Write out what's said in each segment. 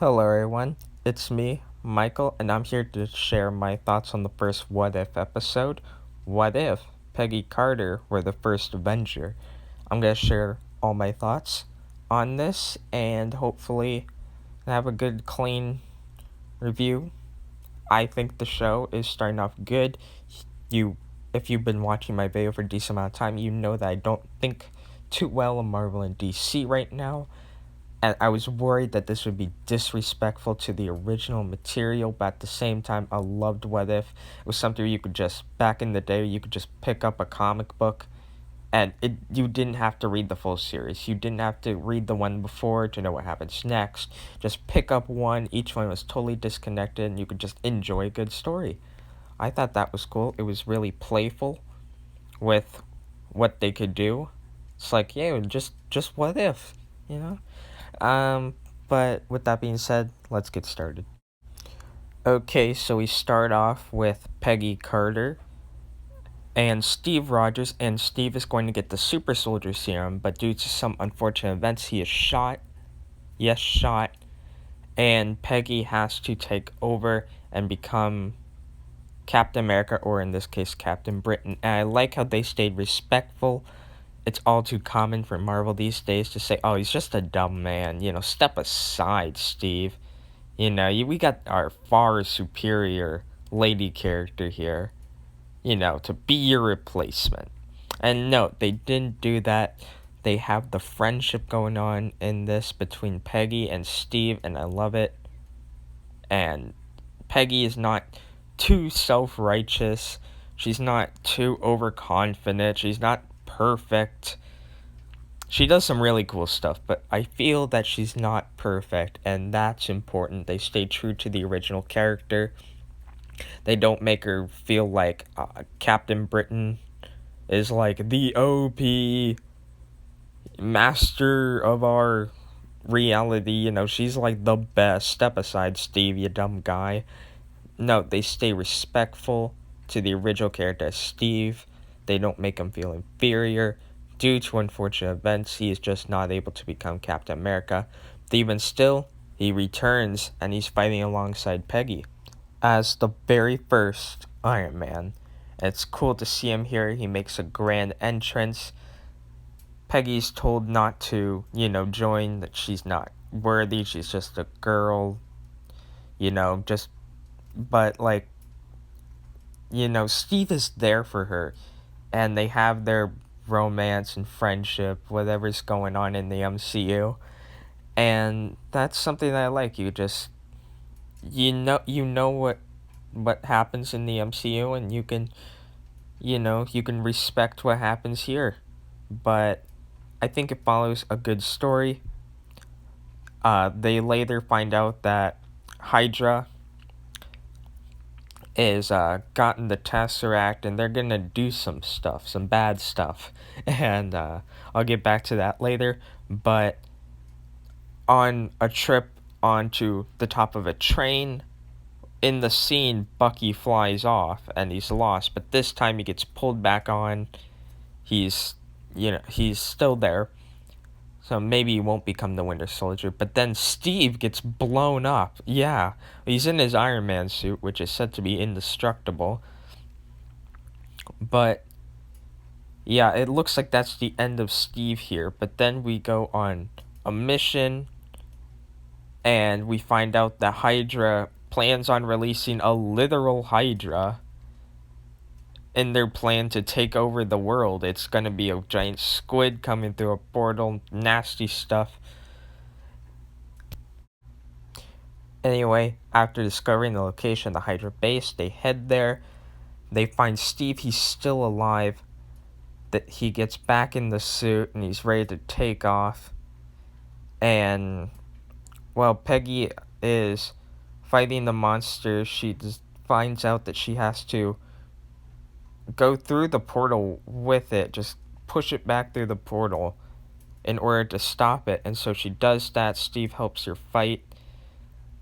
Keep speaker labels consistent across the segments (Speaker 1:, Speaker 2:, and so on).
Speaker 1: Hello, everyone. It's me, Michael, and I'm here to share my thoughts on the first What If episode. What if Peggy Carter were the first Avenger? I'm going to share all my thoughts on this and hopefully have a good, clean review. I think the show is starting off good. You, if you've been watching my video for a decent amount of time, you know that I don't think too well of Marvel and DC right now. And I was worried that this would be disrespectful to the original material, but at the same time, I loved What If. It was something you could just, back in the day, you could just pick up a comic book, and you didn't have to read the full series. You didn't have to read the one before to know what happens next. Just pick up one, each one was totally disconnected, and you could just enjoy a good story. I thought that was cool. It was really playful with what they could do. It's like, yeah, just what if, you know? Um, but with that being said, let's get started. Okay, so we start off with Peggy Carter and Steve Rogers, and Steve is going to get the super soldier serum, but due to some unfortunate events, he is shot. Yes, shot. And Peggy has to take over and become Captain America, or in this case, Captain Britain. And I like how they stayed respectful. It's all too common for Marvel these days to say, oh, he's just a dumb man. Step aside, Steve. We got our far superior lady character here, to be your replacement. And no, they didn't do that. They have the friendship going on in this between Peggy and Steve, and I love it. And Peggy is not too self righteous. She's not too overconfident. She's not perfect. She does some really cool stuff, but I feel that she's not perfect, and that's important. They stay true to the original character. They don't make her feel like Captain Britain is like the OP master of our reality. She's like the best. Step aside, Steve, you dumb guy. No, they stay respectful to the original character as Steve. They don't make him feel inferior. Due to unfortunate events, he is just not able to become Captain America. Even still, he returns and he's fighting alongside Peggy as the very first Iron Man. It's cool to see him here. He makes a grand entrance. Peggy's told not to, join, that she's not worthy. She's just a girl, just, but like, Steve is there for her, and they have their romance and friendship, whatever's going on in the MCU, and that's something that I like. You know what happens in the MCU, and you can respect what happens here, but I think it follows a good story. They later find out that Hydra is gotten the Tesseract, and they're gonna do some stuff, some bad stuff, and I'll get back to that later. But on a trip onto the top of a train, in the scene, Bucky flies off and he's lost, but this time he gets pulled back on. He's still there, so maybe he won't become the Winter Soldier. But then Steve gets blown up. Yeah, he's in his Iron Man suit, which is said to be indestructible. But yeah, it looks like that's the end of Steve here. But then we go on a mission, and we find out that Hydra plans on releasing a literal Hydra in their plan to take over the world. It's gonna be a giant squid coming through a portal, nasty stuff. Anyway, after discovering the location of the Hydra base, they head there. They find Steve, he's still alive. That he gets back in the suit and he's ready to take off. And while Peggy is fighting the monster, she just finds out that she has to go through the portal with it, just push it back through the portal in order to stop it. And so she does that. Steve helps her fight,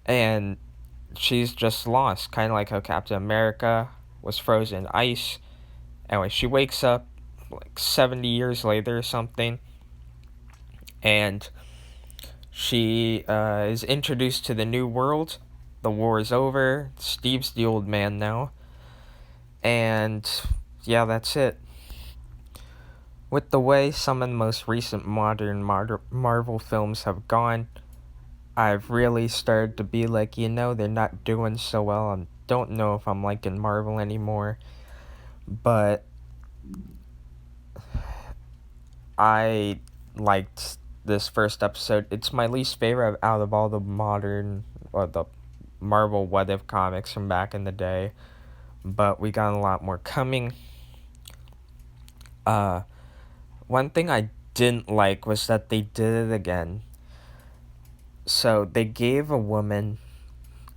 Speaker 1: and she's just lost, kind of like how Captain America was frozen in ice. Anyway, she wakes up like 70 years later or something, and She is introduced to the new world. The war is over. Steve's the old man now. And yeah, that's it. With the way some of the most recent modern Marvel films have gone, I've really started to be like, they're not doing so well. I don't know if I'm liking Marvel anymore. But I liked this first episode. It's my least favorite out of all the modern or the Marvel What If comics from back in the day. But we got a lot more coming. Uh, One thing I didn't like was that they did it again. So they gave a woman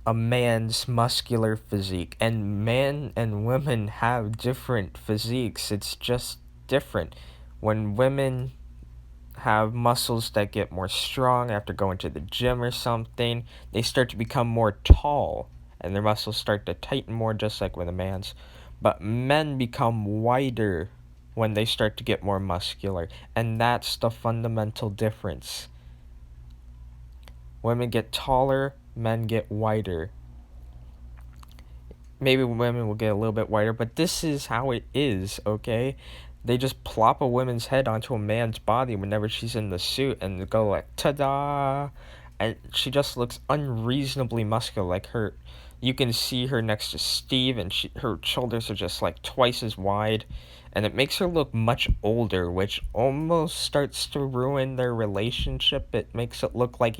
Speaker 1: a man's muscular physique, and men and women have different physiques. It's just different. When women have muscles that get more strong after going to the gym or something, they start to become more tall, and their muscles start to tighten more, just like with a man's. But men become wider when they start to get more muscular, and that's the fundamental difference. Women get taller, men get wider. Maybe women will get a little bit wider, but this is how it is, okay? They just plop a woman's head onto a man's body whenever she's in the suit and go like, ta-da! And she just looks unreasonably muscular. Like you can see her next to Steve, and her shoulders are just like twice as wide, and it makes her look much older, which almost starts to ruin their relationship. It makes it look like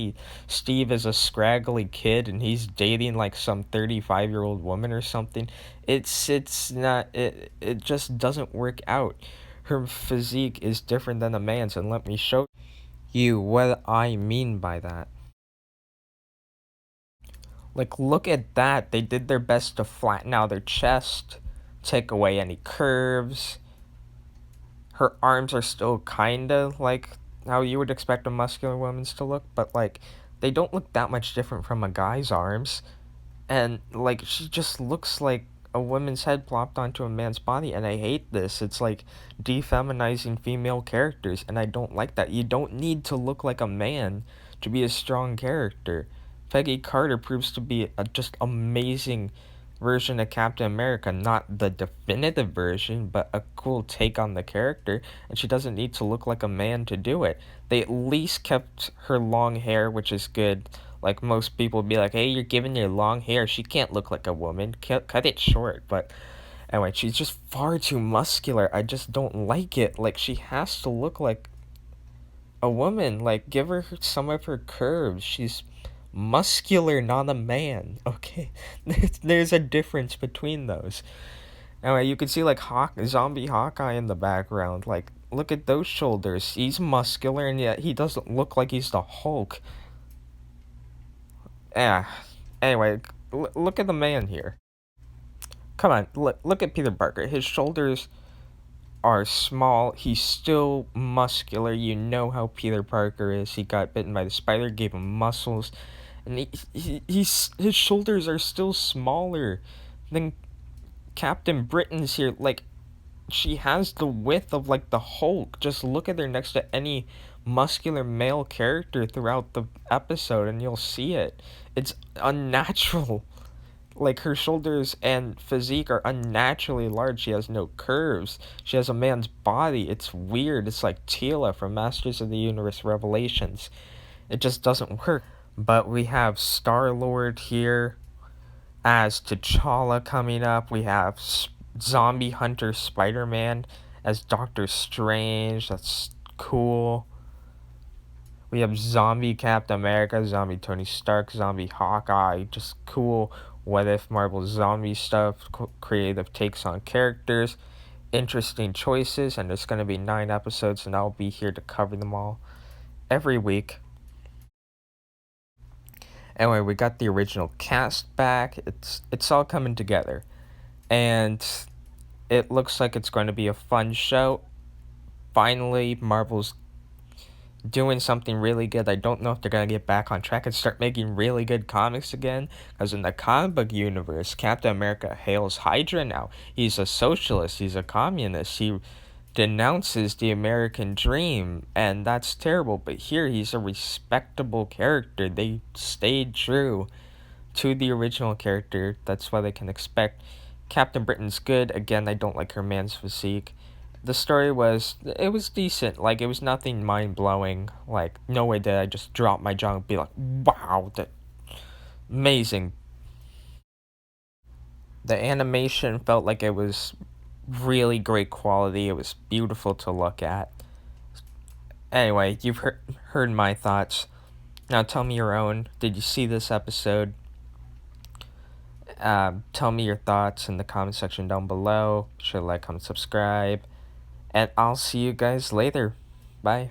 Speaker 1: Steve is a scraggly kid and he's dating like some 35-year-old woman or something. It's not it just doesn't work out. Her physique is different than a man's, and let me show you what I mean by that. Like, look at that. They did their best to flatten out her chest, take away any curves. Her arms are still kinda like how you would expect a muscular woman's to look, but like they don't look that much different from a guy's arms. And like she just looks like a woman's head plopped onto a man's body, and I hate this. It's like defeminizing female characters, and I don't like that. You don't need to look like a man to be a strong character. Peggy Carter proves to be a just amazing version of Captain America, not the definitive version, but a cool take on the character, and she doesn't need to look like a man to do it. They at least kept her long hair, which is good. Like most people would be like, hey, you're giving your long hair. She can't look like a woman. Cut it short. But anyway, she's just far too muscular. I just don't like it. Like, she has to look like a woman. Like, give her some of her curves. She's muscular, not a man. Okay? There's a difference between those. Anyway, you can see, like, zombie Hawkeye in the background. Like, look at those shoulders. He's muscular, and yet he doesn't look like he's the Hulk. Yeah. Anyway, look at the man here. Come on, look at Peter Parker. His shoulders are small. He's still muscular. You know how Peter Parker is. He got bitten by the spider, gave him muscles, and his shoulders are still smaller than Captain Britain's here. Like, she has the width of like the Hulk. Just look at her next to any muscular male character throughout the episode and you'll see it. It's unnatural. Like, her shoulders and physique are unnaturally large. She has no curves. She has a man's body. It's weird. It's like Tila from Masters of the Universe Revelations. It just doesn't work. But we have Star-Lord here as T'Challa coming up. We have Zombie Hunter Spider-Man as Doctor Strange. That's cool. We have Zombie Captain America, Zombie Tony Stark, Zombie Hawkeye. Just cool. What if Marvel zombie stuff, creative takes on characters, interesting choices, and there's going to be 9 episodes, and I'll be here to cover them all every week. Anyway, we got the original cast back. It's all coming together, and it looks like it's going to be a fun show. Finally, Marvel's doing something really good. I don't know if they're going to get back on track and start making really good comics again. Because in the comic book universe, Captain America hails Hydra now. He's a socialist. He's a communist. He denounces the American dream, and that's terrible. But here he's a respectable character. They stayed true to the original character. That's what they can expect. Captain Britain's good. Again, I don't like her man's physique. The story was decent. Like, it was nothing mind blowing. Like, no way did I just drop my jaw and be like, wow, that amazing. The animation felt like it was really great quality. It was beautiful to look at. Anyway, you've heard my thoughts. Now tell me your own. Did you see this episode? Tell me your thoughts in the comment section down below. Be sure to like, comment, subscribe. And I'll see you guys later. Bye.